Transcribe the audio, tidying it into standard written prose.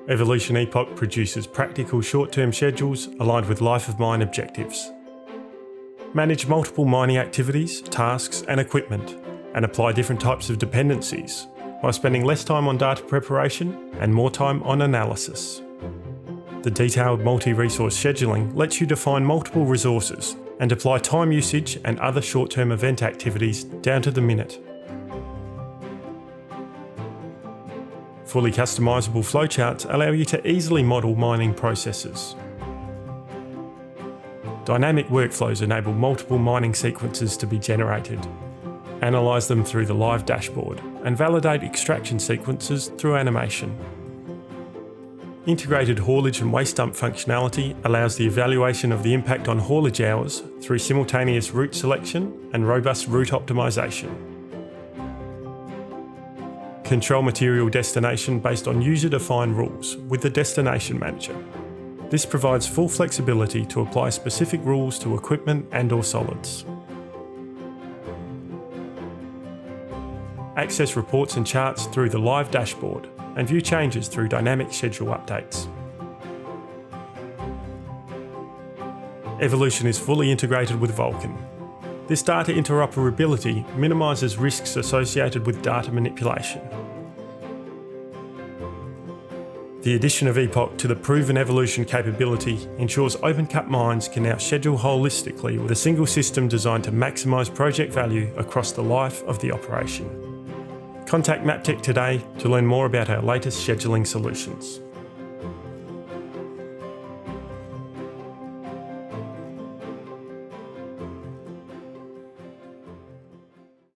Evolution Epoch produces practical short-term schedules aligned with life of mine objectives. Manage multiple mining activities, tasks and equipment, and apply different types of dependencies while spending less time on data preparation and more time on analysis. The detailed multi-resource scheduling lets you define multiple resources and apply time usage and other short-term event activities down to the minute. Fully customizable flowcharts allow you to easily model mining processes. Dynamic workflows enable multiple mining sequences to be generated. Analyze them through the live dashboard and validate extraction sequences through animation. Integrated haulage and waste dump functionality allows the evaluation of the impact on haulage hours through simultaneous route selection and robust route optimization. Control material destination based on user-defined rules with the Destination Manager. This provides full flexibility to apply specific rules to equipment and/or solids. Access reports and charts through the live dashboard and view changes through dynamic schedule updates. Evolution is fully integrated with Vulkan. This data interoperability minimises risks associated with data manipulation. The addition of Epoch to the proven Evolution capability ensures open cut mines can now schedule holistically with a single system designed to maximise project value across the life of the operation. Contact Maptek today to learn more about our latest scheduling solutions.